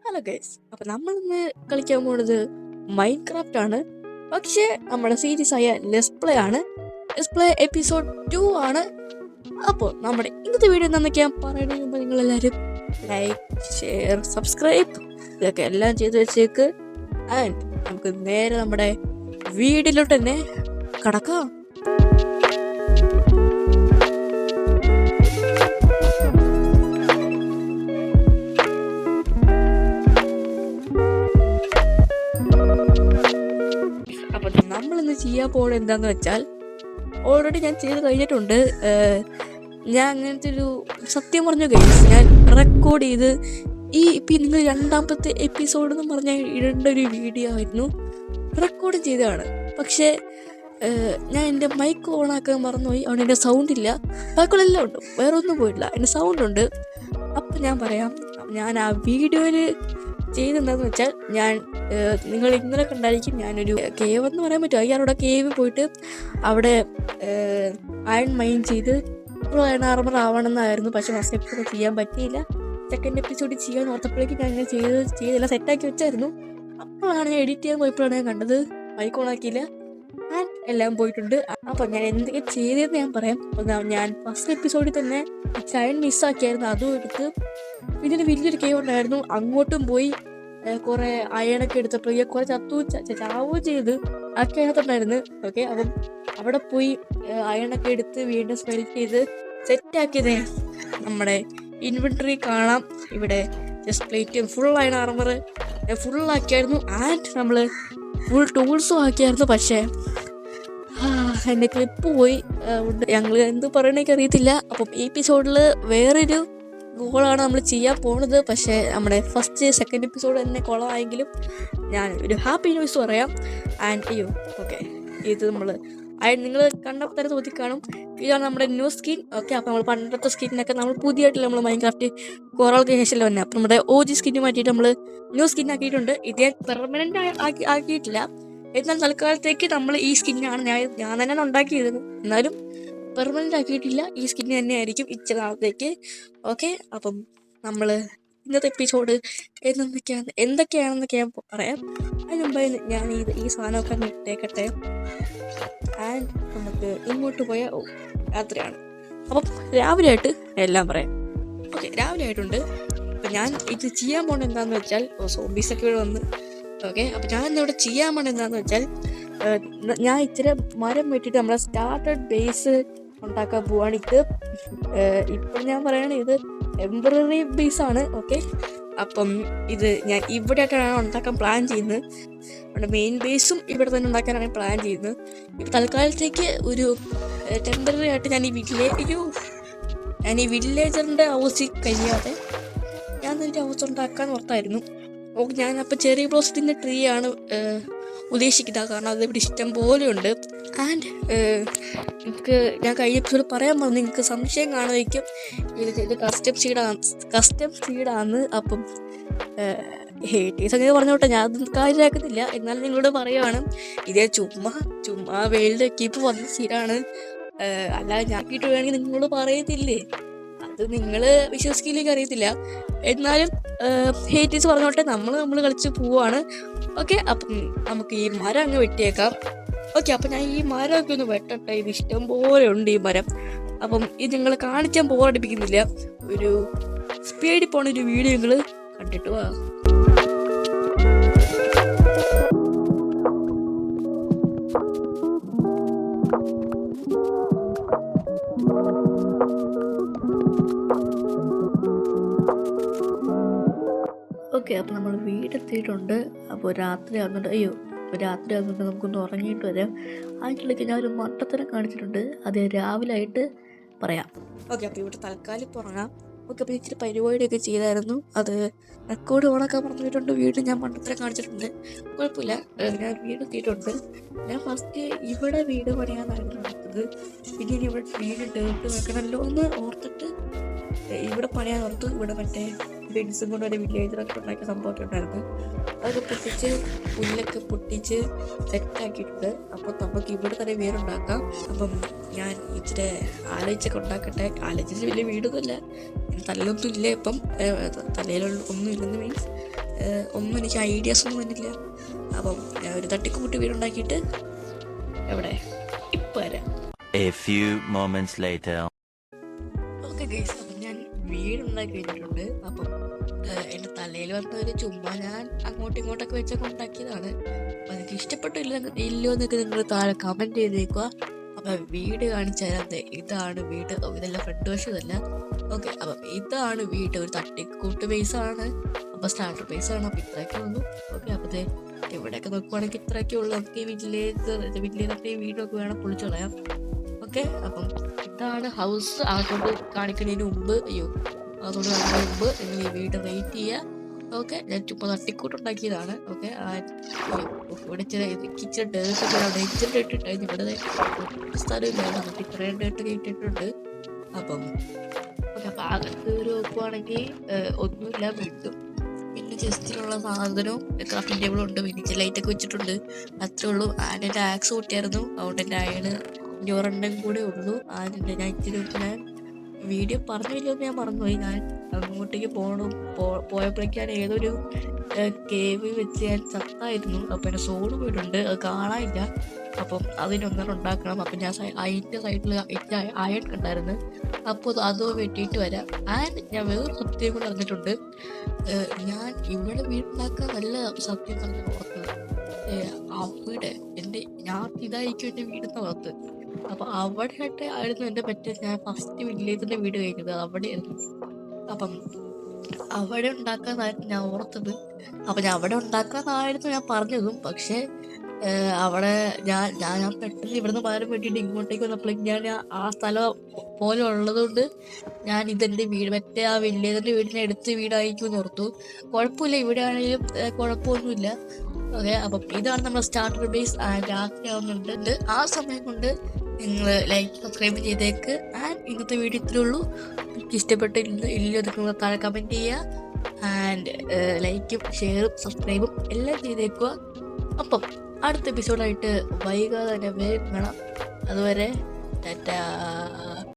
Hello guys, അപ്പോൾ നമ്മളിന്ന് കളിക്കാൻ പോകുന്നത് മൈൻക്രാഫ്റ്റ് ആണ്. പക്ഷേ നമ്മുടെ സീരീസ് ആയ ലെറ്റ്സ് ആണ്. ലെറ്റ്സ് എപ്പിസോഡ് 2 ആണ്. അപ്പോൾ നമ്മുടെ ഇന്നത്തെ വീഡിയോ എന്താണെന്നൊക്കെ പറയുന്നതിന് മുമ്പ് നിങ്ങളെല്ലാവരും ലൈക്ക്, ഷെയർ, സബ്സ്ക്രൈബ് ഇതൊക്കെ എല്ലാം ചെയ്ത് വെച്ചേക്ക്. ആൻഡ് നമുക്ക് നേരെ നമ്മുടെ വീഡിയോയിലോട്ട് തന്നെ കടക്കാം. അപ്പം നമ്മളിന്ന് ചെയ്യാൻ പോകുന്നത് എന്താണെന്ന് വെച്ചാൽ, ഓൾറെഡി ഞാൻ ചെയ്ത് കഴിഞ്ഞിട്ടുണ്ട്. ഞാൻ അങ്ങനത്തെ ഒരു സത്യം പറഞ്ഞു ഗൈസ്, ഞാൻ റെക്കോർഡ് ചെയ്ത് ഇപ്പം നിങ്ങൾ രണ്ടാമത്തെ എപ്പിസോഡ് എന്ന് പറഞ്ഞാൽ ഇടേണ്ട ഒരു വീഡിയോ ആയിരുന്നു, റെക്കോർഡ് ചെയ്തതാണ്. പക്ഷേ ഞാൻ എൻ്റെ മൈക്ക് ഓണാക്കാൻ മറന്നുപോയി. അവിടെ എൻ്റെ സൗണ്ടില്ല. ബാക്കിയെല്ലാം ഉണ്ട്, വേറെ ഒന്നും പോയിട്ടില്ല, എൻ്റെ സൗണ്ടുണ്ട്. അപ്പം ഞാൻ പറയാം, ഞാൻ ആ വീഡിയോയിൽ ചെയ്തെന്താണെന്ന് വെച്ചാൽ, നിങ്ങൾ ഇന്നലെ കണ്ടായിരിക്കും, ഞാനൊരു കേവ് എന്ന് പറയാൻ പറ്റുമോ, അയാളുടെ കേവ് പോയിട്ട് അവിടെ അയൺ മൈൻ ചെയ്ത് അയൺ ആർമർ ആവണമെന്നായിരുന്നു. പക്ഷെ ഫസ്റ്റ് എപ്പിസോഡ് ചെയ്യാൻ പറ്റിയില്ല. സെക്കൻഡ് എപ്പിസോഡ് ചെയ്യാൻ ഓർത്തപ്പോഴേക്കും ഞാൻ ഇങ്ങനെ ചെയ്തെല്ലാം സെറ്റാക്കി വെച്ചായിരുന്നു. അപ്പോഴാണ് ഞാൻ എഡിറ്റ് ചെയ്യാൻ പോയപ്പോഴാണ് ഞാൻ കണ്ടത് മൈക്ക് ഓണാക്കിയില്ല, ആൻഡ് എല്ലാം പോയിട്ടുണ്ട്. അപ്പം ഞാൻ എന്തൊക്കെ ചെയ്തതെന്ന് ഞാൻ പറയാം. ഞാൻ ഫസ്റ്റ് എപ്പിസോഡിൽ തന്നെ അയൺ മിസ്സാക്കിയായിരുന്നു, അതും എടുത്ത്. പിന്നെ വലിയൊരു കേവ് ഉണ്ടായിരുന്നു, അങ്ങോട്ടും പോയി കുറെ അയണൊക്കെ എടുത്തപ്പോൾ കുറെ ചാവുകയും ചെയ്ത് ഒക്കെ അതിനകത്തുണ്ടായിരുന്നു. ഓക്കെ, അപ്പം അവിടെ പോയി അയണൊക്കെ എടുത്ത് വീണ്ടും സ്മെൽറ്റ് ചെയ്ത് സെറ്റാക്കിയതേ നമ്മുടെ ഇൻവെന്ററി കാണാം. ഇവിടെ ചെസ്റ്റ് പ്ലേറ്റും ഫുൾ അയൺ ആർമർ ഫുള്ളാക്കിയായിരുന്നു, ആൻഡ് നമ്മൾ ഫുൾ ടൂൾസും ആക്കിയായിരുന്നു. പക്ഷേ എൻ്റെ ക്ലിപ്പ് പോയി. ഞങ്ങൾ എന്ത് പറയണമെങ്കിൽ അറിയത്തില്ല. അപ്പം ഈ എപ്പിസോഡിൽ വേറൊരു ഗോളാണ് നമ്മൾ ചെയ്യാൻ പോകുന്നത്. പക്ഷേ നമ്മുടെ ഫസ്റ്റ് സെക്കൻഡ് എപ്പിസോഡ് തന്നെ കുളമായെങ്കിലും ഞാൻ ഒരു ഹാപ്പി ന്യൂസ് പറയാം. ആൻഡ് അയ്യോ ഓക്കെ, ഇത് നിങ്ങൾ കണ്ടപ്പോൾ തന്നെ തോന്നി കാണും, ഇതാണ് നമ്മുടെ ന്യൂ സ്കിൻ. ഓക്കെ, അപ്പോൾ നമ്മൾ പണ്ടത്തെ സ്കിന്നൊക്കെ നമ്മൾ പുതിയതായിട്ടില്ല നമ്മൾ മൈൻക്രാഫ്റ്റ് കുറൾക്ക് ശേഷമല്ല തന്നെ. അപ്പോൾ നമ്മുടെ OG സ്കിന്ന് മാറ്റിയിട്ട് നമ്മൾ ന്യൂ സ്കിൻ ആക്കിയിട്ടുണ്ട്. ഇത് പെർമനൻ്റ് ആക്കിയിട്ടില്ല. എന്നാൽ തൽക്കാലത്തേക്ക് നമ്മൾ ഈ സ്കിന്നാണ് ഞാൻ തന്നെ ഉണ്ടാക്കിയിരുന്നു. എന്നാലും പെർമനൻ്റ് ആക്കിയിട്ടില്ല, ഈ സ്കിന്ന് തന്നെ ആയിരിക്കും ഇച്ചിരി നാളത്തേക്ക്. ഓക്കെ, അപ്പം നമ്മൾ ഇന്നത്തെ എപ്പിസോഡ് എന്തൊക്കെയാണെന്നൊക്കെ ഞാൻ പറയാം. അതിന് മുമ്പ് ഞാൻ ഈ സാധനമൊക്കെ ഇട്ടേക്കട്ടെ. ആൻഡ് നമുക്ക് ഇങ്ങോട്ട് പോയാൽ രാത്രിയാണ്. അപ്പം രാവിലെ ആയിട്ട് എല്ലാം പറയാം. ഓക്കെ, രാവിലെ ആയിട്ടുണ്ട്. അപ്പം ഞാൻ ഇത് ചെയ്യാൻ പോകണത് എന്താണെന്ന് വെച്ചാൽ, സോംബീസൊക്കെ ഇവിടെ വന്ന്. ഓക്കെ, അപ്പം ഞാൻ ഇന്നിവിടെ ചെയ്യാൻ പോകണത് എന്താണെന്ന് വെച്ചാൽ, ഞാൻ ഇച്ചിരി മരം വെട്ടിയിട്ട് നമ്മളെ സ്റ്റാർട്ടഡ് ബേസ് ഉണ്ടാക്കാൻ പോവാണ്. ഇപ്പോൾ ഞാൻ പറയുകയാണ്, ഇത് ടെമ്പററി ബേസാണ്. ഓക്കെ, അപ്പം ഇത് ഞാൻ ഇവിടെയായിട്ടാണ് ഉണ്ടാക്കാൻ പ്ലാൻ ചെയ്യുന്നത്. നമ്മുടെ മെയിൻ ബേസും ഇവിടെ തന്നെ ഉണ്ടാക്കാനാണ് പ്ലാൻ ചെയ്യുന്നത്. ഇപ്പം തൽക്കാലത്തേക്ക് ഒരു ടെമ്പററി ആയിട്ട് ഞാൻ ഈ വില്ലേജറിൻ്റെ ഹൗസിൽ കഴിയാതെ ഞാൻ ഒരു ഹൗസ് ഉണ്ടാക്കാൻ ഓർത്തായിരുന്നു. ഓക്കെ, ഞാനപ്പോൾ ചെറിയ ബ്ലോസത്തിൻ്റെ ട്രീ ആണ് ഉദ്ദേശിക്കുന്നത്, കാരണം അത് ഇവിടെ ഇഷ്ടം പോലെ ഉണ്ട്. ആൻഡ് ഞാൻ കഴിഞ്ഞ എപ്പിസോഡ് പറയാൻ പറഞ്ഞു, നിങ്ങൾക്ക് സംശയം കാണുമായിരിക്കും ഇത് കസ്റ്റം സീഡാണ്. അപ്പം സംഗതി പറഞ്ഞോട്ടെ, ഞാൻ അതൊന്നും കാര്യമാക്കുന്നില്ല. എന്നാലും നിങ്ങളോട് പറയുകയാണ്, ഇതേ ചുമ്മാ വേൾഡ് കീപ്പ് വന്ന സീഡാണ്, അല്ലാതെ ഞാൻ കിട്ടു വേണമെങ്കിൽ നിങ്ങളോട് പറയത്തില്ലേ, അത് നിങ്ങൾ വിശ്വസിക്കില്ലെങ്കിൽ അറിയത്തില്ല. എന്നാലും ഹേറ്റീസ് പറഞ്ഞോട്ടെ, നമ്മൾ കളിച്ച് പോവാണ്. ഓക്കെ, അപ്പം നമുക്ക് ഈ മരം അങ്ങ് വെട്ടിയേക്കാം. ഓക്കെ, അപ്പം ഞാൻ ഈ മരമൊക്കെ ഒന്ന് വെട്ടട്ടെ. ഇത് ഇഷ്ടം പോലെ ഉണ്ട് ഈ മരം. അപ്പം ഇത് നിങ്ങൾ കാണിച്ചാൽ ബോറടിപ്പിക്കുന്നില്ല, ഒരു സ്പീഡിൽ പോണ ഒരു വീഡിയോ നിങ്ങൾ കണ്ടിട്ട് പോവാ. ഓക്കെ, അപ്പോൾ നമ്മൾ വീടെത്തിയിട്ടുണ്ട്. അപ്പോൾ രാത്രി ആകുന്നുണ്ട്, നമുക്കൊന്ന് ഉറങ്ങിയിട്ട് വരാം. അതിനിടയ്ക്ക് ഞാൻ ഒരു മട്ടത്തരം കാണിച്ചിട്ടുണ്ട്, അത് രാവിലെ ആയിട്ട് പറയാം. ഓക്കെ, അപ്പോൾ ഇവിടെ തൽക്കാലം ഇപ്പോൾ ഉറങ്ങാം. ഓക്കെ, അപ്പോൾ ഇച്ചിരി പരിപാടിയൊക്കെ ചെയ്തായിരുന്നു, അത് റെക്കോർഡ് ഓണാക്കാൻ പറഞ്ഞിട്ടുണ്ട്. വീട് ഞാൻ മണ്ടത്തരം കാണിച്ചിട്ടുണ്ട്, കുഴപ്പമില്ല. ഞാൻ വീട് എത്തിയിട്ടുണ്ട്. ഞാൻ ഫസ്റ്റ് ഇവിടെ വീട് പണിയാനായിരുന്നു നോക്കുന്നത്. പിന്നെ ഇവിടെ വീട് ഡേർട്ട് വെക്കണമല്ലോ എന്ന് ഓർത്തിട്ട് ഇവിടെ പണിയാൻ ഓർത്തു. ഇവിടെ മറ്റേ ബെഡ്സും കൊണ്ട് ഒരു വില്ലേജറൊക്കെ ഉണ്ടാക്കിയ സംഭവമൊക്കെ ഉണ്ടായിരുന്നു, അതൊക്കെ പൊട്ടിച്ച് പുല്ലൊക്കെ പൊട്ടിച്ച് സെറ്റാക്കിയിട്ടുണ്ട്. അപ്പം നമുക്ക് ഇവിടെ തന്നെ വീടുണ്ടാക്കാം. അപ്പം ഞാൻ ഇച്ചിരി ആലോചിച്ചൊക്കെ ഉണ്ടാക്കട്ടെ. ആലോചിച്ച് വലിയ വീടൊന്നുമില്ല, തലയിലൊന്നും ഇല്ല ഇപ്പം, തലയിലൊന്നും ഇല്ലെന്ന് മീൻസ് ഒന്നും എനിക്ക് ഐഡിയാസ് ഒന്നും വന്നില്ല. അപ്പം ഒരു തട്ടിക്കൂട്ടി വീടുണ്ടാക്കിയിട്ട് എവിടെ ഇപ്പം വരാം. ഓക്കെ ഗൈസ്, അപ്പം ഞാൻ വീടുണ്ടാക്കി വെച്ചിട്ടുണ്ട്. അപ്പം എൻ്റെ തലയിൽ വന്നൊരു ചുമ്മാ ഞാൻ അങ്ങോട്ടും ഇങ്ങോട്ടൊക്കെ വെച്ചൊക്കെ ഉണ്ടാക്കിയതാണ്. അപ്പം എനിക്ക് ഇഷ്ടപ്പെട്ടില്ല ഇല്ലയോ എന്നൊക്കെ നിങ്ങൾ താഴെ കമൻറ്റ് ചെയ്തേക്കുക. അപ്പം വീട് കാണിച്ചു തരാതെ ഇതാണ് വീട്. ഇതെല്ലാം ഫ്രണ്ട് വശം ഇതല്ല. ഓക്കെ, അപ്പം ഇതാണ് വീട്. ഒരു തട്ടിക്കൂട്ട് ബേസാണ്, അപ്പോൾ സ്റ്റാർട്ടർ ബേസാണ്. അപ്പം ഇത്രയൊക്കെ ഉള്ളൂ. ഓക്കെ, അപ്പോഴത്തെ ഇവിടെയൊക്കെ നോക്കുവാണെങ്കിൽ ഇത്രയൊക്കെ ഉള്ളൂ. നമുക്ക് ഈ വില്ലേജൊക്കെ ഈ വീടൊക്കെ വേണം പൊളിച്ചു കളയാം. ഓക്കെ, അപ്പം ഇതാണ് ഹൗസ്. അതുകൊണ്ട് കാണിക്കുന്നതിന് മുമ്പ് അതുകൊണ്ട് കാണിക്കുന്നതിന് മുമ്പ് നിങ്ങൾ ഈ വീട് റേറ്റ് ചെയ്യുക. ഓക്കെ, ഞാൻ ചുമ്മാ തട്ടിക്കൂട്ടുണ്ടാക്കിയതാണ്. ഓക്കെ, ഇവിടെ കിച്ചൺ ഡേർട്ടൊക്കെ അവിടെ ഇച്ചിരി ഇട്ടിട്ടായിരുന്നു. ഇവിടെ സ്ഥലമില്ലായിരുന്നു, നമുക്ക് ഇത്രയും ഡേർട്ടൊക്കെ ഇട്ടിട്ടുണ്ട്. അപ്പം ഓക്കെ, അപ്പം അകത്ത് ഒരു നോക്കുവാണെങ്കിൽ ഒന്നുമില്ല വീണ്ടും. പിന്നെ ജസ്റ്റിനുള്ള സാധനവും ക്രാഫ്റ്റിംഗ് ടേബിളും ഉണ്ട്. പിന്നെ ലൈറ്റൊക്കെ വെച്ചിട്ടുണ്ട്. അത്രേ ഉള്ളൂ. ആൻ്റെ ആക്സ് കൂട്ടിയായിരുന്നു, അതുകൊണ്ട് എൻ്റെ അയണ് ഒരെണ്ണം കൂടെ ഉള്ളൂ. ആൻ്റെ ഞാൻ ഇച്ചിരി ഞാൻ വീഡിയോ പറഞ്ഞില്ലെന്ന് ഞാൻ മറന്നുപോയി. ഞാൻ അങ്ങോട്ടേക്ക് പോയപ്പോഴേക്കാണ് ഏതൊരു കേവ് വെച്ച് ഞാൻ ചത്തായിരുന്നു. അപ്പം എൻ്റെ സോള് പോയിട്ടുണ്ട്, അത് കാണാനില്ല. അപ്പം അതിനൊന്നും ഉണ്ടാക്കണം. അപ്പം ഞാൻ അതിൻ്റെ സൈഡിൽ അയൺ ഉണ്ടായിരുന്നു. അപ്പോൾ അത് വെട്ടിയിട്ട് വരാം. ആൻഡ് ഞാൻ വേറെ സത്യം കൂടെ അറിഞ്ഞിട്ടുണ്ട്. ഞാൻ ഇവിടെ വീടുണ്ടാക്കാൻ നല്ല സത്യം പറഞ്ഞ ഓർത്തത് അവിടെ ഞാൻ ഇതായിരിക്കും എൻ്റെ വീടിൻ്റെ പുറത്ത്. അപ്പം അവിടെ ആയിരുന്നു എൻ്റെ ഞാൻ ഫസ്റ്റ് വില്ലേജിൻ്റെ വീട് കഴിഞ്ഞത് അവിടെയായിരുന്നു. അപ്പം അവിടെ ഉണ്ടാക്കാനായിരുന്നു ഞാൻ ഓർത്തത്. അപ്പം ഞാൻ അവിടെ ഉണ്ടാക്കാനായിരുന്നു ഞാൻ പറഞ്ഞതും. പക്ഷേ അവിടെ ഞാൻ പെട്ടെന്ന് ഇവിടുന്ന് പകരം വേണ്ടിയിട്ട് ഇങ്ങോട്ടേക്ക് വന്നപ്പോഴേക്കും ഞാൻ ആ സ്ഥലം പോലെ ഉള്ളതുകൊണ്ട് ഞാൻ ഇതെൻ്റെ വീട് മറ്റേ ആ വില്ലേജിൻ്റെ വീടിനെ എടുത്ത് വീടായിരിക്കും എന്ന് ഓർത്തു. കുഴപ്പമില്ല, ഇവിടെ ആണെങ്കിലും കുഴപ്പമൊന്നുമില്ല. ഓക്കെ, അപ്പം ഇതാണ് നമ്മുടെ സ്റ്റാർട്ടർ ബേസ്. രാത്രി ആവുന്നുണ്ട്. ആ സമയം കൊണ്ട് നിങ്ങൾ ലൈക്ക് സബ്സ്ക്രൈബ് ചെയ്തേക്ക്. ആൻഡ് ഇന്നത്തെ വീഡിയോ ഇത്രേ ഉള്ളൂ. എനിക്ക് ഇഷ്ടപ്പെട്ടില്ല ഇല്ലയോ നിങ്ങൾ താഴെ കമൻറ്റ് ചെയ്യുക. ആൻഡ് ലൈക്കും ഷെയറും സബ്സ്ക്രൈബും എല്ലാം ചെയ്തേക്കുക. അപ്പം അടുത്ത എപ്പിസോഡായിട്ട് വൈകാതെ തന്നെ വേഗം കാണാം. അതുവരെ ടാറ്റാ.